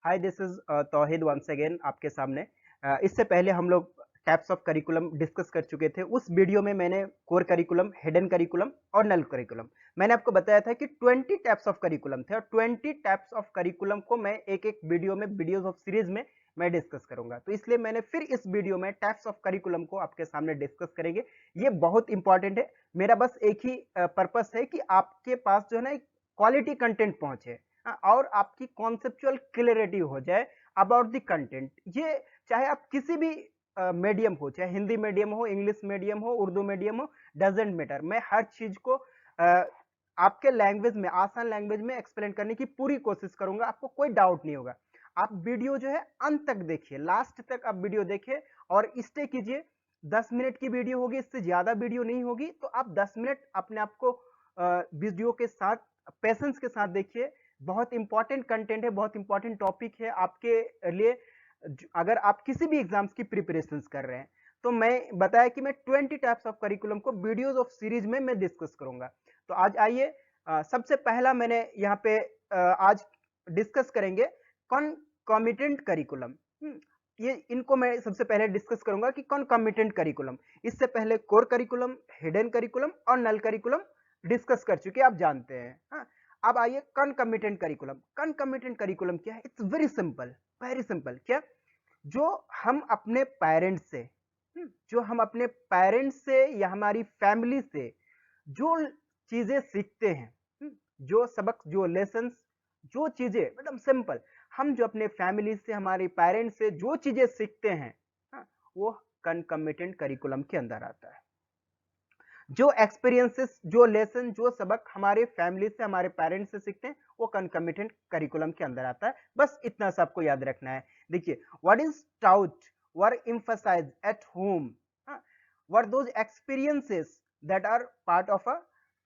Hi this is Tauheed once again आपके सामने। इससे पहले हम लोग टाइप्स ऑफ करिकुलम डिस्कस कर चुके थे। उस वीडियो में मैंने कोर करिकुलम, हिडन करिकुलम और नल करिकुलम मैंने आपको बताया था कि 20 टाइप्स ऑफ करिकुलम थे और 20 टाइप्स ऑफ करिकुलम को मैं एक एक वीडियो में, वीडियोज ऑफ सीरीज में मैं डिस्कस करूंगा। तो इसलिए मैंने फिर इस वीडियो में टाइप्स ऑफ करिकुलम को आपके सामने डिस्कस करेंगे। ये बहुत इंपॉर्टेंट है। मेरा बस एक ही पर्पस है कि आपके पास जो है ना क्वालिटी कंटेंट पहुंचे और आपकी कॉन्सेप्चुअल क्लियरिटी हो जाए अबाउट द कंटेंट। ये चाहे आप किसी भी मीडियम हो, चाहे हिंदी मीडियम हो, इंग्लिश मीडियम हो, उर्दू मीडियम हो, डजेंट मैटर। मैं हर चीज को आपके लैंग्वेज में, आसान लैंग्वेज में एक्सप्लेन करने की पूरी कोशिश करूंगा। आपको कोई डाउट नहीं होगा। आप वीडियो जो है अंत तक देखिए, लास्ट तक आप वीडियो देखिए और स्टे कीजिए। 10 मिनट की वीडियो होगी, इससे ज्यादा वीडियो नहीं होगी। तो आप 10 मिनट अपने आप को वीडियो के साथ पेशेंस के साथ देखिए। बहुत इंपॉर्टेंट कंटेंट है, बहुत इंपॉर्टेंट टॉपिक है आपके लिए। अगर आप किसी भी एग्जाम्स की प्रिपरेशन कर रहे हैं तो मैं बताया कि मैं 20 टाइप्स ऑफ करिकुलम को वीडियोस ऑफ सीरीज में मैं डिस्कस करूंगा। तो आज आइए, सबसे पहला मैंने यहाँ पे आज डिस्कस करेंगे कॉन्कॉमिटेंट करिकुलम। ये इनको मैं सबसे पहले डिस्कस करूंगा कि कॉन्कॉमिटेंट करिकुलम। इससे पहले कोर करिकुलम, हिडन करिकुलम और नल करिकुलम डिस्कस कर चुके, आप जानते हैं। हाँ, अब आइए कॉन्कॉमिटेंट करिकुलम। कॉन्कॉमिटेंट करिकुलम क्या है? It's very simple, very simple. क्या? जो हम अपने पेरेंट्स से जो हम अपने पेरेंट्स से या हमारी फैमिली से जो चीजें सीखते हैं, जो सबक, जो लेसन्स, जो चीजें, मतलब सिंपल, हम जो अपने फैमिली से, हमारे पेरेंट्स से जो चीजें सीखते हैं, हाँ, वो कॉन्कॉमिटेंट करिकुलम के अंदर आता है। जो एक्सपीरियंसेस, जो लेसन, जो सबक हमारे फैमिली से, हमारे पेरेंट्स से सीखते हैं, वो कॉन्कॉमिटेंट करिकुलम के अंदर आता है। बस इतना सा आपको याद रखना है। देखिए, what is taught were emphasized at home, were those experiences that are part of a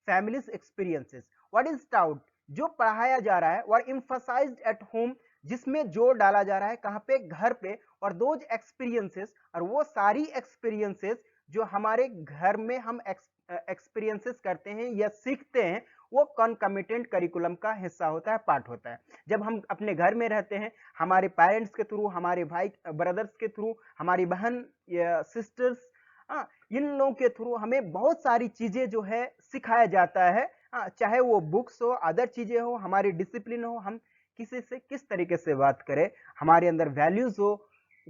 family's experiences. What is taught, जो पढ़ाया जा रहा है, वर एम्फसाइज्ड एट होम, जिसमें जोर डाला जा रहा है कहां पे? घर पे। और दोज एक्सपीरियंसेस, और वो सारी एक्सपीरियंसेस जो हमारे घर में हम एक्सपीरियंसेस करते हैं या सीखते हैं, वो कॉन्कॉमिटेंट करिकुलम का हिस्सा होता है, पार्ट होता है। जब हम अपने घर में रहते हैं, हमारे पेरेंट्स के थ्रू, हमारे भाई ब्रदर्स के थ्रू, हमारी बहन या सिस्टर्स, इन लोगों के थ्रू हमें बहुत सारी चीजें जो है सिखाया जाता है। चाहे वो बुक्स हो, अदर चीजें हो, हमारी डिसिप्लिन हो, हम किसी से किस तरीके से बात करें, हमारे अंदर वैल्यूज हो,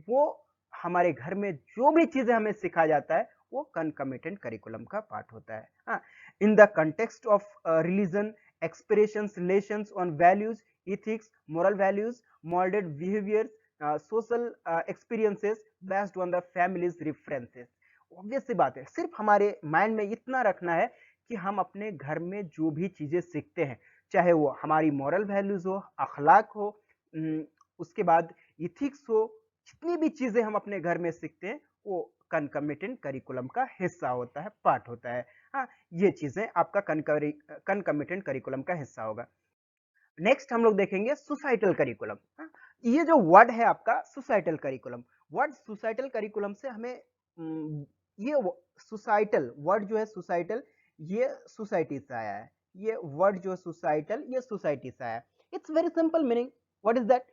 वो हमारे घर में जो भी चीजें हमें सिखाया जाता है, वो कॉन्कॉमिटेंट करिकुलम का पार्ट होता है। In the context of religion, expressions, relations on values, ethics, moral values, modelled behaviour, social experiences based on the family's references. Obvious सी बात है, सिर्फ हमारे माइंड में इतना रखना है कि हम अपने घर में जो भी चीजें सीखते हैं, चाहे वो हमारी मॉरल वैल्यूज हो, अखलाक हो, उसके बाद इथिक्स हो, जितनी भी चीजें हम अपने घर में सीखते हैं, वो कॉन्कॉमिटेंट करिकुलम का हिस्सा होता है, पार्ट होता है। हाँ, ये चीजें आपका कॉन्कॉमिटेंट करिकुलम का हिस्सा होगा। नेक्स्ट हम लोग देखेंगे सोसाइटल करिकुलम। ये जो वर्ड है आपका societal curriculum, word societal curriculum से हमें ये सोसाइटल वर्ड जो है, सोसाइटल, ये सोसाइटी से आया है। ये वर्ड जो सोसाइटल, ये सोसाइटी से आया है। It's very simple meaning. What is that?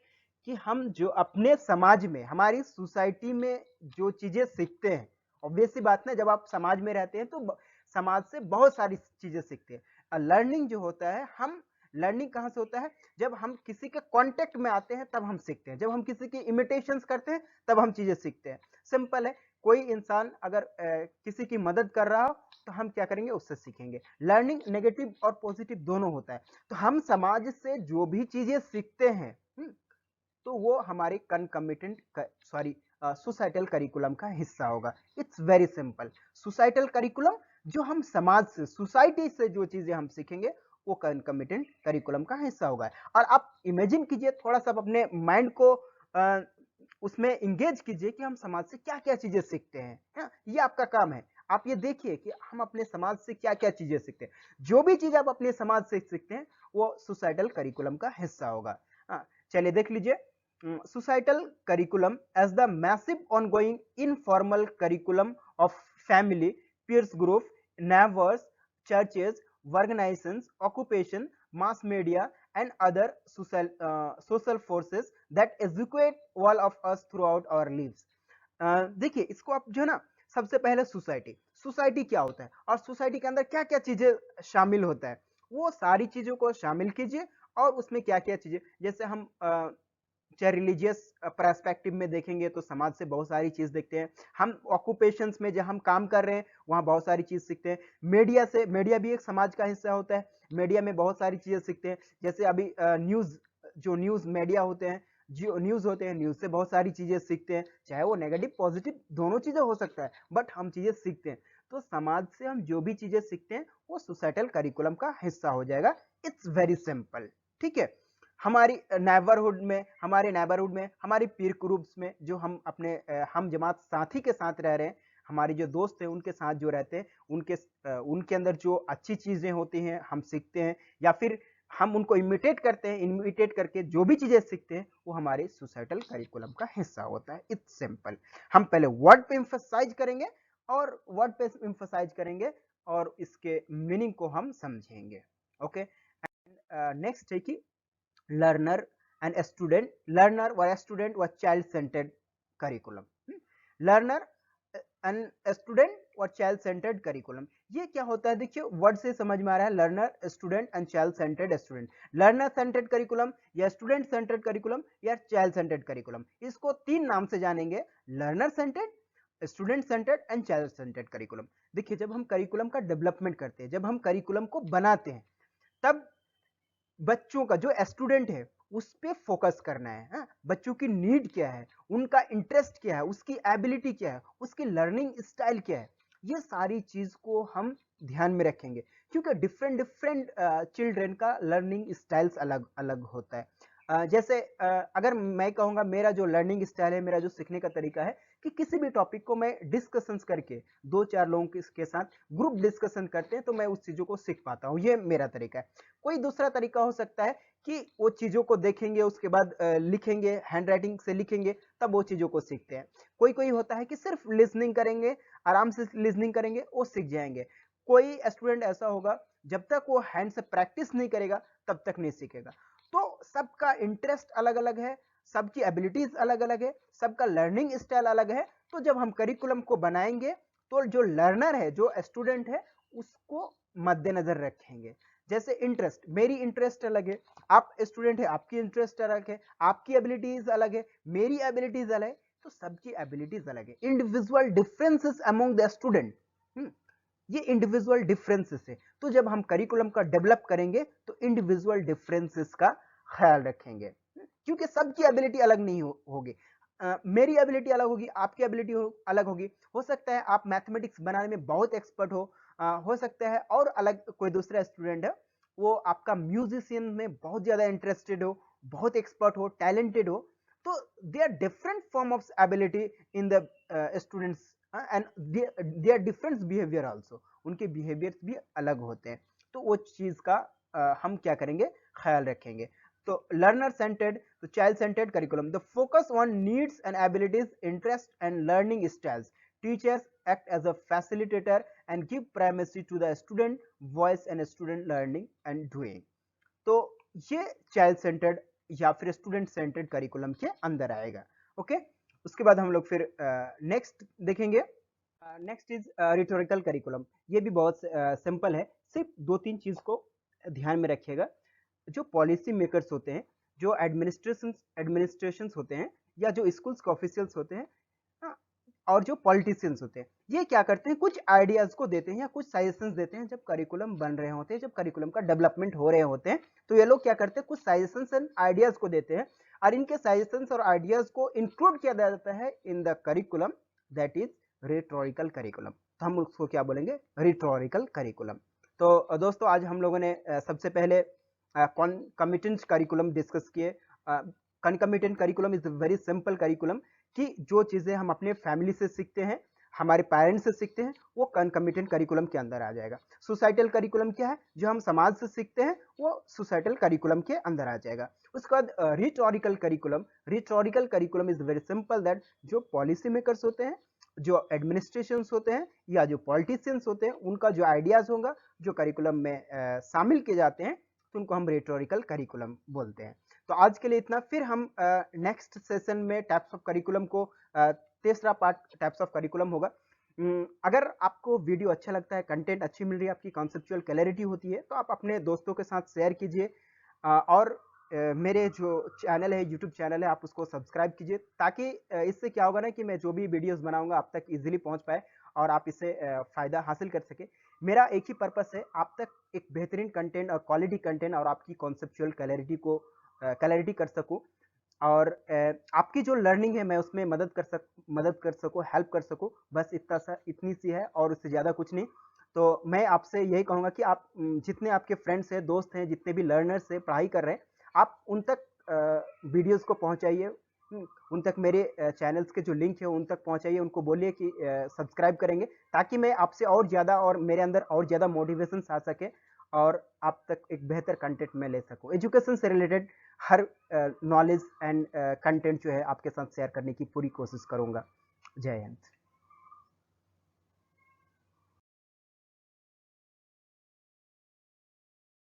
कि हम जो अपने समाज में, हमारी सोसाइटी में जो चीजें सीखते हैं, ऑब्वियस सी बात ना, जब आप समाज में रहते हैं तो समाज से बहुत सारी चीजें सीखते हैं। लर्निंग जो होता है, हम लर्निंग कहां से होता है? जब हम किसी के कांटेक्ट में आते हैं तब हम सीखते हैं, जब हम किसी की इमिटेशंस करते हैं तब हम चीजें सीखते हैं। सिंपल है। कोई इंसान अगर किसी की मदद कर रहा हो तो हम क्या करेंगे? उससे सीखेंगे। लर्निंग नेगेटिव और पॉजिटिव दोनों होता है। तो हम समाज से जो भी चीजें सीखते हैं, तो वो हमारे कॉन्कॉमिटेंट, सॉरी, सोसाइटल करिकुलम का हिस्सा होगा। It's very simple. Societal curriculum, जो हम समाज से, सोसाइटी से जो चीजें हम सीखेंगे, वो कॉन्कॉमिटेंट करिकुलम का हिस्सा होगा। और आप इमेजिन कीजिए, थोड़ा सा अपने माइंड को उसमें इंगेज कीजिए कि हम समाज से क्या क्या चीजें सीखते हैं। ये आपका काम है। आप ये देखिए कि हम अपने समाज से क्या क्या चीजें सीखते हैं। जो भी चीज आप अपने समाज से सीखते हैं, वो सोसाइटल करिकुलम का हिस्सा होगा। चलिए देख लीजिए, societal curriculum as the massive ongoing informal curriculum of family, peers group, neighbors, churches, organizations, occupation, mass media and other social forces that educate all of us throughout our lives. देखिए इसको आप जो है ना, सबसे पहले सोसाइटी क्या होता है और सोसाइटी के अंदर क्या क्या चीजें शामिल होता है, वो सारी चीजों को शामिल कीजिए। और उसमें क्या क्या चीजें, जैसे हम चाहे रिलीजियस पर्सपेक्टिव में देखेंगे तो समाज से बहुत सारी चीज देखते हैं, हम ऑक्यूपेशंस में जब हम काम कर रहे हैं वहां बहुत सारी चीज सीखते हैं, मीडिया भी एक समाज का हिस्सा होता है, मीडिया में बहुत सारी चीजें सीखते हैं। जैसे अभी न्यूज मीडिया होते हैं, जो न्यूज होते हैं, न्यूज से बहुत सारी चीजें सीखते हैं, चाहे वो नेगेटिव पॉजिटिव दोनों चीजें हो सकता है, बट हम चीजें सीखते हैं। तो समाज से हम जो भी चीजें सीखते हैं वो सोसाइटल करिकुलम का हिस्सा हो जाएगा। इट्स वेरी सिंपल, ठीक है। हमारे नेबरहुड में हमारी पीर ग्रुप्स में जो हम अपने हम जमात साथी के साथ रह रहे हैं, हमारे जो दोस्त हैं उनके साथ जो रहते हैं, उनके अंदर जो अच्छी चीजें होती हैं हम सीखते हैं, या फिर हम उनको इमिटेट करते हैं, इमिटेट करके जो भी चीजें सीखते हैं वो हमारे सोसाइटल करिकुलम का हिस्सा होता है। It's simple. हम पहले वर्ड पे एम्फसाइज करेंगे और इसके मीनिंग को हम समझेंगे। ओके, नेक्स्ट है कि लर्नर व स्टूडेंट व child centred curriculum. Learner and student और चाइल्ड सेंटर्ड करिकुलम, ये क्या होता है? देखिए वर्ड से समझ में आ रहा है, learner student and child centred student. Learner centred curriculum या स्टूडेंट सेंटर्ड करिकुलम या चाइल्ड सेंटर्ड करिकुलम, इसको तीन नाम से जानेंगे, learner centred, student centred and child centred curriculum. देखिए जब हम करिकुलम का डेवलपमेंट करते हैं, जब हम करिकुलम को बनाते हैं, तब बच्चों का जो स्टूडेंट है उस पे फोकस करना है। हाँ? बच्चों की नीड क्या है, उनका इंटरेस्ट क्या है, उसकी एबिलिटी क्या है, उसकी लर्निंग स्टाइल क्या है, ये सारी चीज को हम ध्यान में रखेंगे, क्योंकि डिफरेंट डिफरेंट चिल्ड्रन का लर्निंग स्टाइल्स अलग अलग होता है। जैसे अगर मैं कहूँगा मेरा जो लर्निंग स्टाइल है, मेरा जो सीखने का तरीका है, कि किसी भी टॉपिक को मैं डिस्कशंस करके दो चार लोगों के साथ ग्रुप डिस्कशन करते हैं तो मैं उस चीजों को सीख पाता हूँ, ये मेरा तरीका है। कोई दूसरा तरीका हो सकता है कि वो चीजों को देखेंगे, उसके बाद लिखेंगे, हैंड राइटिंग से लिखेंगे, तब वो चीजों को सीखते हैं। कोई कोई होता है कि सिर्फ लिसनिंग करेंगे, आराम से लिसनिंग करेंगे, वो सीख जाएंगे। कोई स्टूडेंट ऐसा होगा जब तक वो हैंड से प्रैक्टिस नहीं करेगा तब तक नहीं सीखेगा। तो सबका इंटरेस्ट अलग अलग है, सबकी एबिलिटीज अलग अलग है, सबका लर्निंग स्टाइल अलग है। तो जब हम करिकुलम को बनाएंगे तो जो लर्नर है, जो स्टूडेंट है, उसको मद्देनजर रखेंगे। जैसे इंटरेस्ट, मेरी इंटरेस्ट अलग है, आप स्टूडेंट है, आपकी इंटरेस्ट अलग है, आपकी एबिलिटीज अलग है, मेरी एबिलिटीज अलग है, तो सबकी एबिलिटीज अलग है। Individual differences among the student, ये इंडिविजुअल डिफरेंसेस है। तो जब हम करिकुलम का डेवलप करेंगे तो इंडिविजुअल डिफरेंसेस का ख्याल रखेंगे, क्योंकि सबकी एबिलिटी अलग नहीं होगी। मेरी एबिलिटी अलग होगी, आपकी एबिलिटी अलग होगी। हो सकता है आप मैथमेटिक्स बनाने में बहुत एक्सपर्ट हो सकता है और अलग कोई दूसरा स्टूडेंट है, वो आपका म्यूजिशियन में बहुत ज्यादा इंटरेस्टेड हो, बहुत एक्सपर्ट हो, टैलेंटेड हो। तो they are different form of ability in the students and they are different behaviour also, उनके बिहेवियर्स भी अलग होते हैं। तो वो चीज का हम क्या करेंगे, ख्याल रखेंगे। तो लर्नर सेंटर्ड, तो child centred curriculum, the focus on needs and abilities, interest and learning styles. Teachers act as a facilitator and give primacy to the student voice and student learning and doing। तो ये child centred या फिर student centred curriculum के अंदर आएगा। Okay, उसके बाद हम लोग फिर नेक्स्ट देखेंगे। Next is rhetorical curriculum. ये भी बहुत सिंपल है, सिर्फ दो तीन चीज को ध्यान में रखिएगा। जो पॉलिसी मेकर्स होते हैं, जो एडमिनिस्ट्रेशंस होते हैं, या जो स्कूल्स के ऑफिशियल्स होते हैं, हाँ, और जो पॉलिटिशियंस होते हैं, ये क्या करते हैं, कुछ आइडियाज को देते हैं या कुछ सजेशंस देते हैं। जब करिकुलम बन रहे होते हैं, जब करिकुलम का डेवलपमेंट हो रहे होते हैं, तो ये लोग क्या करते हैं, कुछ सजेशंस एंड आइडियाज को देते हैं, और इनके सजेशंस और आइडियाज को इंक्लूड किया जाता है in the curriculum, that is rhetorical curriculum. तो हम उसको क्या बोलेंगे, रिटोरिकल करिकुलम। तो दोस्तों आज हम लोगों ने सबसे पहले कॉन्कमिटेंट करिकुलम डिस्कस किए। Concomitant curriculum is very simple curriculum, कि जो चीजें हम अपने फैमिली से सीखते हैं, हमारे पेरेंट्स से सीखते हैं, वो कॉन्कमिटेंट करिकुलम के अंदर आ जाएगा। सोसाइटल करिकुलम क्या है, जो हम समाज से सीखते हैं, वो सोसाइटल करिकुलम के अंदर आ जाएगा। उसके बाद rhetorical curriculum is very simple, that जो पॉलिसी मेकर्स होते हैं, जो एडमिनिस्ट्रेशंस होते हैं, या जो पॉलिटिशियंस होते हैं, उनका जो आइडियाज होगा, जो करिकुलम में शामिल किए जाते हैं, तो उनको हम रेटोरिकल करिकुलम बोलते हैं। तो आज के लिए इतना, फिर हम नेक्स्ट सेशन में टाइप्स ऑफ करिकुलम को तीसरा पार्ट टाइप्स ऑफ करिकुलम होगा। अगर आपको वीडियो अच्छा लगता है, कंटेंट अच्छी मिल रही है, आपकी कॉन्सेप्चुअल क्लैरिटी होती है, तो आप अपने दोस्तों के साथ शेयर कीजिए और मेरे जो चैनल है, यूट्यूब चैनल है, आप उसको सब्सक्राइब कीजिए, ताकि इससे क्या होगा ना कि मैं जो भी वीडियोस बनाऊंगा आप तक इजीली पहुंच पाए और आप इससे फायदा हासिल कर सके। मेरा एक ही पर्पस है, आप तक एक बेहतरीन कंटेंट और क्वालिटी कंटेंट और आपकी कॉन्सेप्चुअल क्लैरिटी कर सकूं, और आपकी जो लर्निंग है मैं उसमें मदद कर सकूं, हेल्प कर सकूं, बस इतनी सी है और उससे ज़्यादा कुछ नहीं। तो मैं आपसे यही कहूँगा कि आप जितने आपके फ्रेंड्स हैं, दोस्त हैं, जितने भी लर्नर्स हैं, पढ़ाई कर रहे हैं, आप उन तक वीडियोस को पहुंचाइए, उन तक मेरे चैनल्स के जो लिंक है उन तक पहुंचाइए, उनको बोलिए कि सब्सक्राइब करेंगे, ताकि मैं आपसे और ज़्यादा और मेरे अंदर और ज़्यादा मोटिवेशन आ सके और आप तक एक बेहतर कंटेंट मैं ले सकूं। एजुकेशन से related her knowledge and content जो है आपके साथ शेयर करने की पूरी कोशिश करूंगा। जय हिंद।